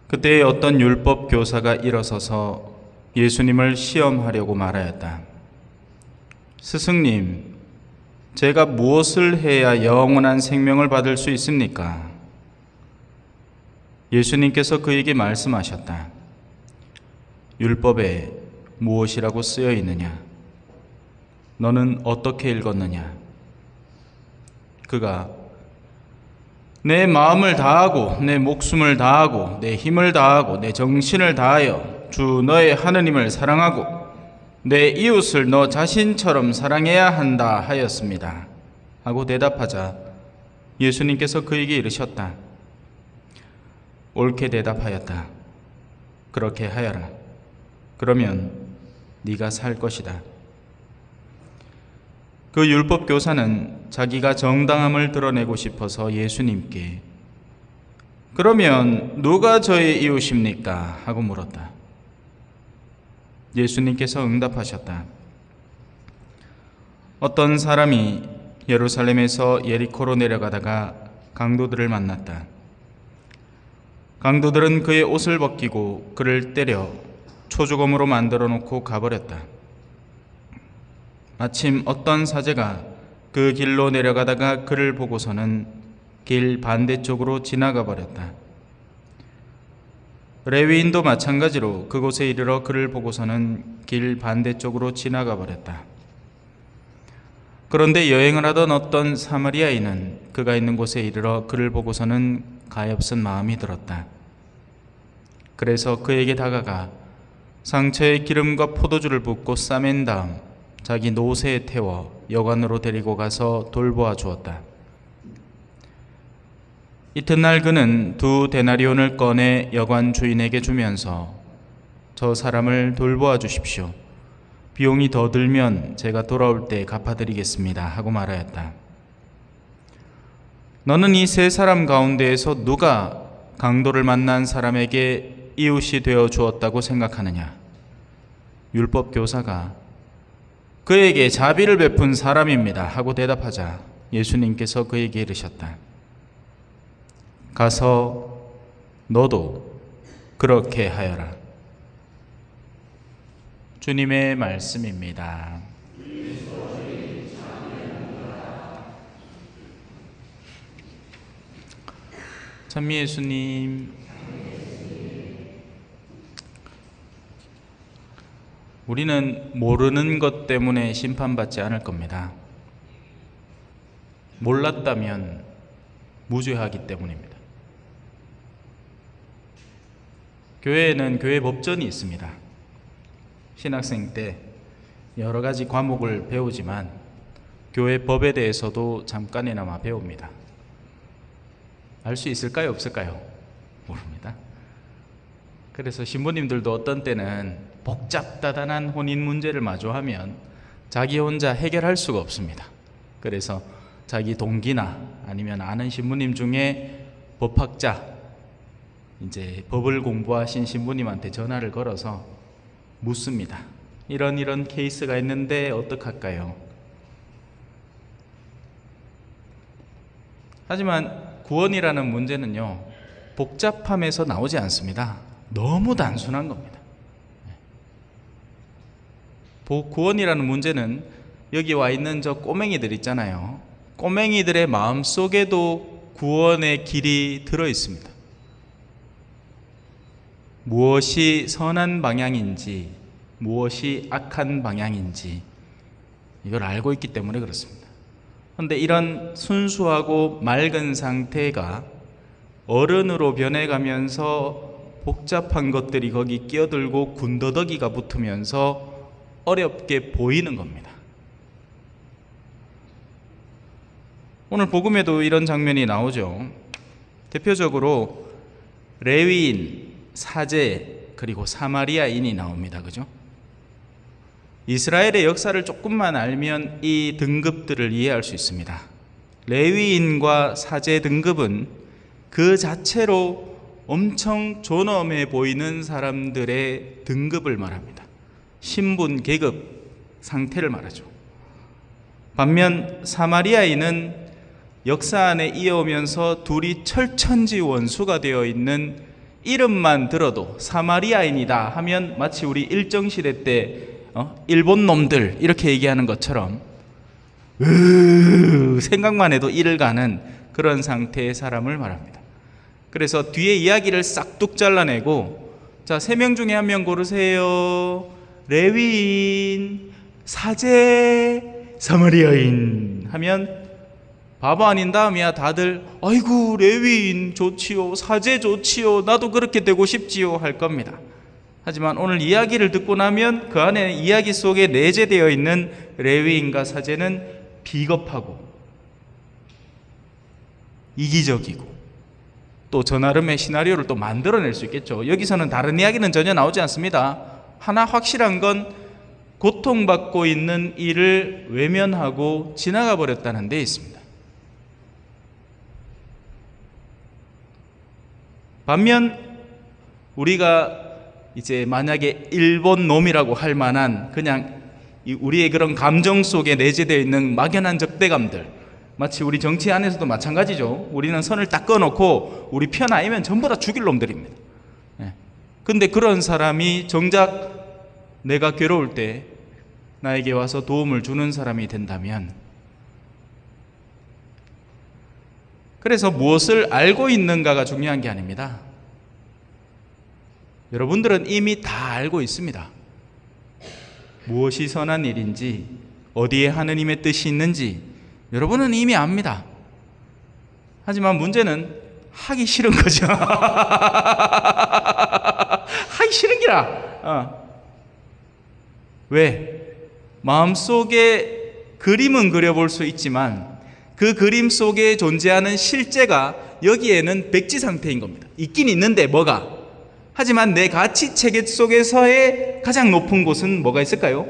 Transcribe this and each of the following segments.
그때 어떤 율법 교사가 일어서서 예수님을 시험하려고 말하였다. 스승님, 제가 무엇을 해야 영원한 생명을 받을 수 있습니까? 예수님께서 그에게 말씀하셨다. 율법에 무엇이라고 쓰여 있느냐? 너는 어떻게 읽었느냐? 그가 내 마음을 다하고 내 목숨을 다하고 내 힘을 다하고 내 정신을 다하여 주 너의 하느님을 사랑하고 내 이웃을 너 자신처럼 사랑해야 한다 하였습니다. 하고 대답하자 예수님께서 그에게 이르셨다. 옳게 대답하였다. 그렇게 하여라. 그러면 네가 살 것이다. 그 율법 교사는 자기가 정당함을 드러내고 싶어서 예수님께 그러면 누가 저의 이웃입니까? 하고 물었다. 예수님께서 응답하셨다. 어떤 사람이 예루살렘에서 예리코로 내려가다가 강도들을 만났다. 강도들은 그의 옷을 벗기고 그를 때려 초주검으로 만들어 놓고 가버렸다. 마침 어떤 사제가 그 길로 내려가다가 그를 보고서는 길 반대쪽으로 지나가 버렸다. 레위인도 마찬가지로 그곳에 이르러 그를 보고서는 길 반대쪽으로 지나가 버렸다. 그런데 여행을 하던 어떤 사마리아인은 그가 있는 곳에 이르러 그를 보고서는 가엾은 마음이 들었다. 그래서 그에게 다가가 상처에 기름과 포도주를 붓고 싸맨 다음 자기 노새에 태워 여관으로 데리고 가서 돌보아 주었다. 이튿날 그는 2 데나리온을 꺼내 여관 주인에게 주면서 저 사람을 돌보아 주십시오. 비용이 더 들면 제가 돌아올 때 갚아드리겠습니다. 하고 말하였다. 너는 이 3사람 가운데에서 누가 강도를 만난 사람에게 이웃이 되어 주었다고 생각하느냐? 율법 교사가 그에게 자비를 베푼 사람입니다. 하고 대답하자 예수님께서 그에게 이르셨다. 가서 너도 그렇게 하여라. 주님의 말씀입니다. 찬미 예수님, 우리는 모르는 것 때문에 심판받지 않을 겁니다. 몰랐다면 무죄하기 때문입니다. 교회에는 교회 법전이 있습니다. 신학생 때 여러 가지 과목을 배우지만 교회 법에 대해서도 잠깐이나마 배웁니다. 알 수 있을까요? 없을까요? 모릅니다. 그래서 신부님들도 어떤 때는 복잡다단한 혼인 문제를 마주하면 자기 혼자 해결할 수가 없습니다. 그래서 자기 동기나 아니면 아는 신부님 중에 법학자, 이제 법을 공부하신 신부님한테 전화를 걸어서 묻습니다. 이런 케이스가 있는데 어떡할까요? 하지만 구원이라는 문제는요, 복잡함에서 나오지 않습니다. 너무 단순한 겁니다. 구원이라는 문제는 여기 와 있는 저 꼬맹이들 있잖아요. 꼬맹이들의 마음 속에도 구원의 길이 들어 있습니다. 무엇이 선한 방향인지, 무엇이 악한 방향인지 이걸 알고 있기 때문에 그렇습니다. 그런데 이런 순수하고 맑은 상태가 어른으로 변해가면서 복잡한 것들이 거기 끼어들고 군더더기가 붙으면서 어렵게 보이는 겁니다. 오늘 복음에도 이런 장면이 나오죠. 대표적으로 레위인, 사제, 그리고 사마리아인이 나옵니다. 그죠? 이스라엘의 역사를 조금만 알면 이 등급들을 이해할 수 있습니다. 레위인과 사제 등급은 그 자체로 엄청 존엄해 보이는 사람들의 등급을 말합니다. 신분, 계급, 상태를 말하죠. 반면 사마리아인은 역사 안에 이어오면서 둘이 철천지 원수가 되어 있는 이름만 들어도 사마리아인이다 하면 마치 우리 일정시대 때 일본 놈들 이렇게 얘기하는 것처럼 생각만 해도 이를 가는 그런 상태의 사람을 말합니다. 그래서 뒤에 이야기를 싹둑 잘라내고, 자, 3명 중에 1명 고르세요. 레위인, 사제, 사마리아인 하면 바보 아닌 다음이야 다들 아이고 레위인 좋지요, 사제 좋지요, 나도 그렇게 되고 싶지요 할 겁니다. 하지만 오늘 이야기를 듣고 나면 그 안에 이야기 속에 내재되어 있는 레위인과 사제는 비겁하고 이기적이고 또 저 나름의 시나리오를 또 만들어낼 수 있겠죠. 여기서는 다른 이야기는 전혀 나오지 않습니다. 하나 확실한 건 고통받고 있는 이를 외면하고 지나가 버렸다는 데 있습니다. 반면 우리가 이제 만약에 일본 놈이라고 할 만한 그냥 우리의 그런 감정 속에 내재되어 있는 막연한 적대감들, 마치 우리 정치 안에서도 마찬가지죠. 우리는 선을 딱 꺼놓고 우리 편 아니면 전부 다 죽일 놈들입니다. 근데 그런 사람이 정작 내가 괴로울 때 나에게 와서 도움을 주는 사람이 된다면, 그래서 무엇을 알고 있는가가 중요한 게 아닙니다. 여러분들은 이미 다 알고 있습니다. 무엇이 선한 일인지, 어디에 하느님의 뜻이 있는지 여러분은 이미 압니다. 하지만 문제는 하기 싫은 거죠. 하기 싫은 기라. 왜? 마음속에 그림은 그려볼 수 있지만 그 그림 속에 존재하는 실제가 여기에는 백지 상태인 겁니다. 있긴 있는데 뭐가? 하지만 내 가치체계 속에서의 가장 높은 곳은 뭐가 있을까요?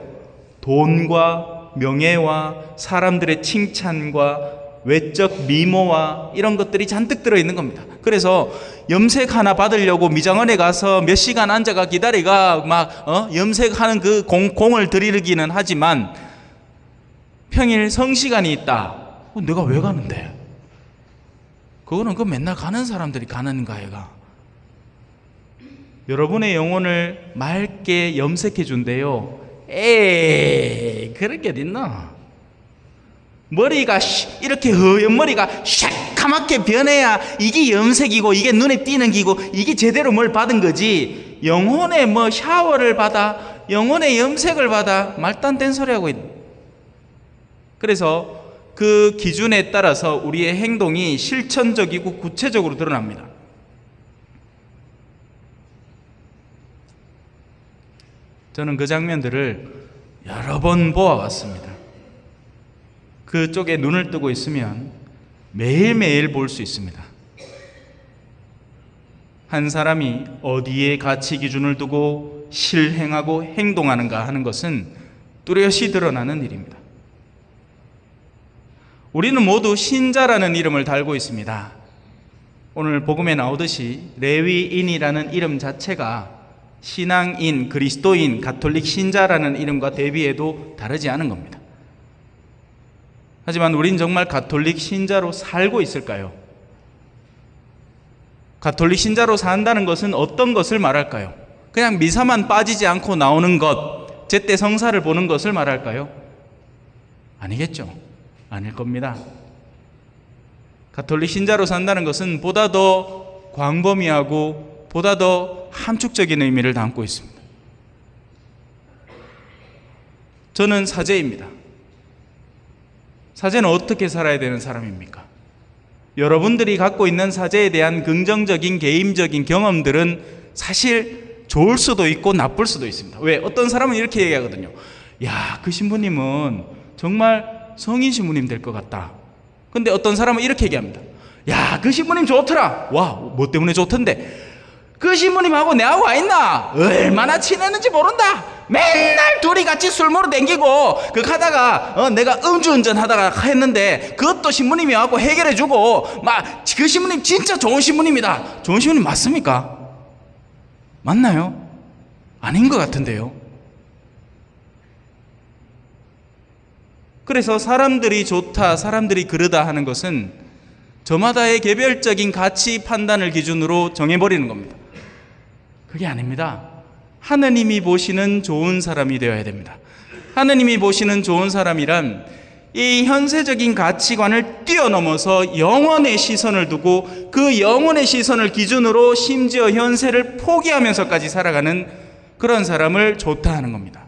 돈과 명예와 사람들의 칭찬과 외적 미모와 이런 것들이 잔뜩 들어있는 겁니다. 그래서 염색 하나 받으려고 미장원에 가서 몇 시간 앉아가 기다리가 막 염색하는 그 공을 들이기는 하지만 평일 성시간이 있다. 내가 왜 가는데? 그거는 그 맨날 가는 사람들이 가는 거야. 여러분의 영혼을 맑게 염색해 준대요. 에이, 그럴 게 어딨나? 머리가 이렇게 허연 머리가 새카맣게 변해야 이게 염색이고 이게 눈에 띄는 기고 이게 제대로 뭘 받은 거지. 영혼의 뭐 샤워를 받아, 영혼의 염색을 받아, 말도 안 되는 소리 하고 있는. 그래서 그 기준에 따라서 우리의 행동이 실천적이고 구체적으로 드러납니다. 저는 그 장면들을 여러 번 보아왔습니다. 그쪽에 눈을 뜨고 있으면 매일매일 볼 수 있습니다. 한 사람이 어디에 가치 기준을 두고 실행하고 행동하는가 하는 것은 뚜렷이 드러나는 일입니다. 우리는 모두 신자라는 이름을 달고 있습니다. 오늘 복음에 나오듯이 레위인이라는 이름 자체가 신앙인, 그리스도인, 가톨릭 신자라는 이름과 대비해도 다르지 않은 겁니다. 하지만 우린 정말 가톨릭 신자로 살고 있을까요? 가톨릭 신자로 산다는 것은 어떤 것을 말할까요? 그냥 미사만 빠지지 않고 나오는 것, 제때 성사를 보는 것을 말할까요? 아니겠죠. 아닐 겁니다. 가톨릭 신자로 산다는 것은 보다 더 광범위하고 보다 더 함축적인 의미를 담고 있습니다. 저는 사제입니다. 사제는 어떻게 살아야 되는 사람입니까? 여러분들이 갖고 있는 사제에 대한 긍정적인 개인적인 경험들은 사실 좋을 수도 있고 나쁠 수도 있습니다. 왜? 어떤 사람은 이렇게 얘기하거든요. 야, 그 신부님은 정말 성인 신부님 될 것 같다. 근데 어떤 사람은 이렇게 얘기합니다. 야, 그 신부님 좋더라. 와, 뭐 때문에 좋던데? 그 신부님하고 내하고 와 있나? 얼마나 친했는지 모른다. 맨날 둘이 같이 술 먹으러 댕기고 그 하다가 내가 음주운전 하다가 했는데 그것도 신부님이 와서 해결해주고 막 그 신부님 진짜 좋은 신부님이다. 좋은 신부님 맞습니까? 맞나요? 아닌 것 같은데요. 그래서 사람들이 좋다, 사람들이 그러다 하는 것은 저마다의 개별적인 가치 판단을 기준으로 정해버리는 겁니다. 그게 아닙니다. 하느님이 보시는 좋은 사람이 되어야 됩니다. 하느님이 보시는 좋은 사람이란 이 현세적인 가치관을 뛰어넘어서 영원의 시선을 두고 그 영원의 시선을 기준으로 심지어 현세를 포기하면서까지 살아가는 그런 사람을 좋다 하는 겁니다.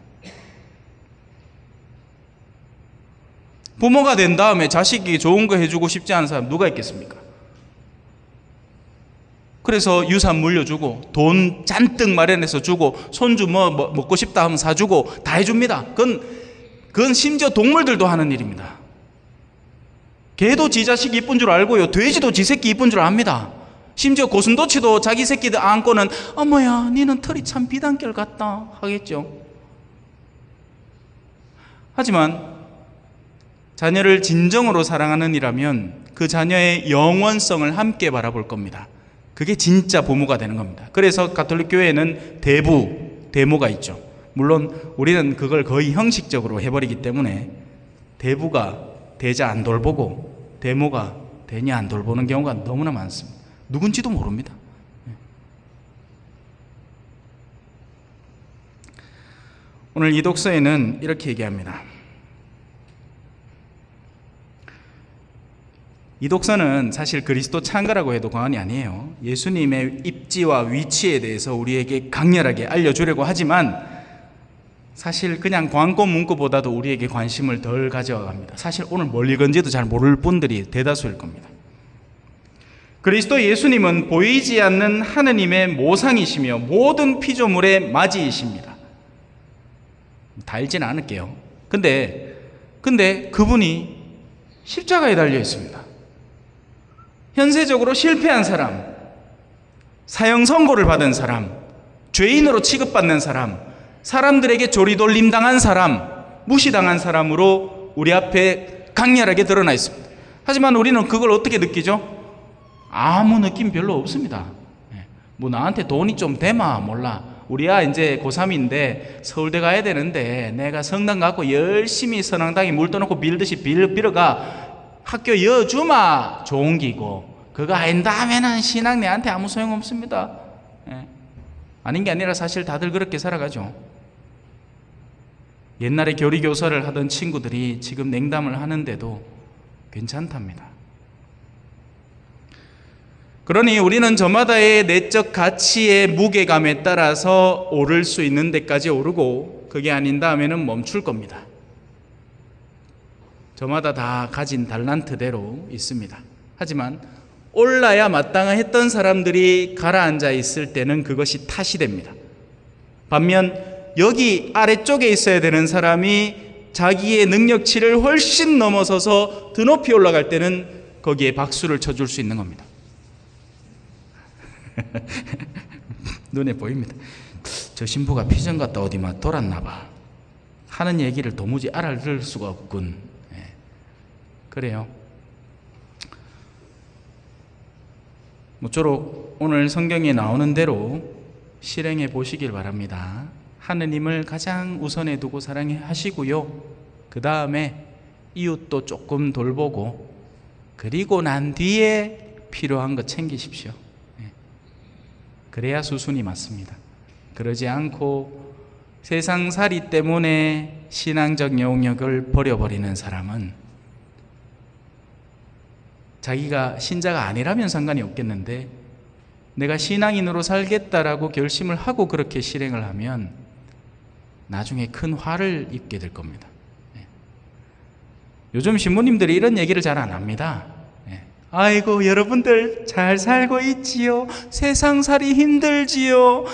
부모가 된 다음에 자식이 좋은 거 해주고 싶지 않은 사람 누가 있겠습니까? 그래서 유산 물려주고 돈 잔뜩 마련해서 주고 손주 뭐 먹고 싶다 하면 사주고 다 해줍니다. 그건 심지어 동물들도 하는 일입니다. 개도 지 자식 이쁜 줄 알고요. 돼지도 지 새끼 이쁜 줄 압니다. 심지어 고슴도치도 자기 새끼들 안고는 어머야 니는 털이 참 비단결 같다 하겠죠. 하지만 자녀를 진정으로 사랑하는 이라면 그 자녀의 영원성을 함께 바라볼 겁니다. 그게 진짜 부모가 되는 겁니다. 그래서 가톨릭 교회에는 대모가 있죠. 물론 우리는 그걸 거의 형식적으로 해버리기 때문에 대부가 대자 안 돌보고 대모가 대녀 안 돌보는 경우가 너무나 많습니다. 누군지도 모릅니다. 오늘 이 독서에는 이렇게 얘기합니다. 이 독서는 사실 그리스도 찬가라고 해도 과언이 아니에요. 예수님의 입지와 위치에 대해서 우리에게 강렬하게 알려주려고 하지만 사실 그냥 광고 문구보다도 우리에게 관심을 덜 가져갑니다. 사실 오늘 뭘 읽은지도 잘 모를 분들이 대다수일 겁니다. 그리스도 예수님은 보이지 않는 하느님의 모상이시며 모든 피조물의 맞이이십니다. 다 읽지는 않을게요. 근데 그분이 십자가에 달려 있습니다. 현세적으로 실패한 사람, 사형 선고를 받은 사람, 죄인으로 취급받는 사람, 사람들에게 조리돌림 당한 사람, 무시당한 사람으로 우리 앞에 강렬하게 드러나 있습니다. 하지만 우리는 그걸 어떻게 느끼죠? 아무 느낌 별로 없습니다. 뭐 나한테 돈이 좀 되마 몰라. 우리야 이제 고3인데 서울대 가야 되는데 내가 성당 갖고 열심히 선앙당에 물 떠놓고 빌듯이 빌어가 학교 여주마 좋은 기고 그거 아닌다면은 신앙 내한테 아무 소용없습니다. 아닌 게 아니라 사실 다들 그렇게 살아가죠. 옛날에 교리교사를 하던 친구들이 지금 냉담을 하는데도 괜찮답니다. 그러니 우리는 저마다의 내적 가치의 무게감에 따라서 오를 수 있는 데까지 오르고 그게 아닌다면은 멈출 겁니다. 저마다 다 가진 달란트대로 있습니다. 하지만 올라야 마땅했던 사람들이 가라앉아 있을 때는 그것이 탓이 됩니다. 반면 여기 아래쪽에 있어야 되는 사람이 자기의 능력치를 훨씬 넘어서서 드높이 올라갈 때는 거기에 박수를 쳐줄 수 있는 겁니다. 눈에 보입니다. 저 신부가 피전 갔다 어디 막 돌았나 봐 하는 얘기를 도무지 알아들을 수가 없군. 그래요. 모쪼록 오늘 성경에 나오는 대로 실행해 보시길 바랍니다. 하느님을 가장 우선에 두고 사랑하시고요. 그 다음에 이웃도 조금 돌보고 그리고 난 뒤에 필요한 거 챙기십시오. 그래야 수순이 맞습니다. 그러지 않고 세상살이 때문에 신앙적 영역을 버려버리는 사람은 자기가 신자가 아니라면 상관이 없겠는데 내가 신앙인으로 살겠다라고 결심을 하고 그렇게 실행을 하면 나중에 큰 화를 입게 될 겁니다. 요즘 신부님들이 이런 얘기를 잘 안 합니다. 아이고 여러분들 잘 살고 있지요. 세상살이 힘들지요.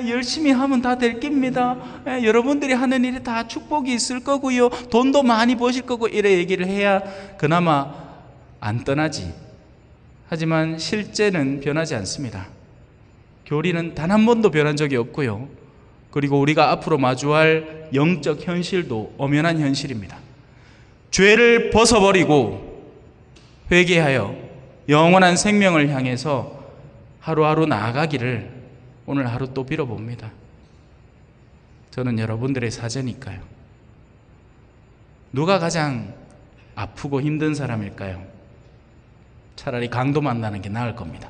열심히 하면 다 될 겁니다. 여러분들이 하는 일에 다 축복이 있을 거고요. 돈도 많이 버실 거고 이래 얘기를 해야 그나마 안 떠나지. 하지만 실제는 변하지 않습니다. 교리는 단 한 번도 변한 적이 없고요. 그리고 우리가 앞으로 마주할 영적 현실도 엄연한 현실입니다. 죄를 벗어버리고 회개하여 영원한 생명을 향해서 하루하루 나아가기를 오늘 하루 또 빌어봅니다. 저는 여러분들의 사제니까요. 누가 가장 아프고 힘든 사람일까요? 차라리 강도 만나는 게 나을 겁니다.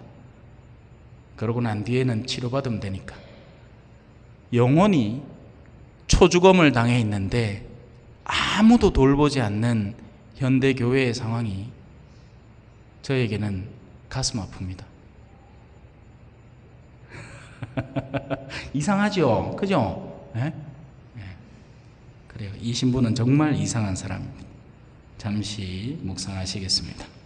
그러고 난 뒤에는 치료받으면 되니까. 영혼이 초죽음을 당해 있는데 아무도 돌보지 않는 현대 교회의 상황이 저에게는 가슴 아픕니다. 이상하죠? 그죠? 네? 네. 그래요. 이 신부는 정말 이상한 사람입니다. 잠시 묵상하시겠습니다.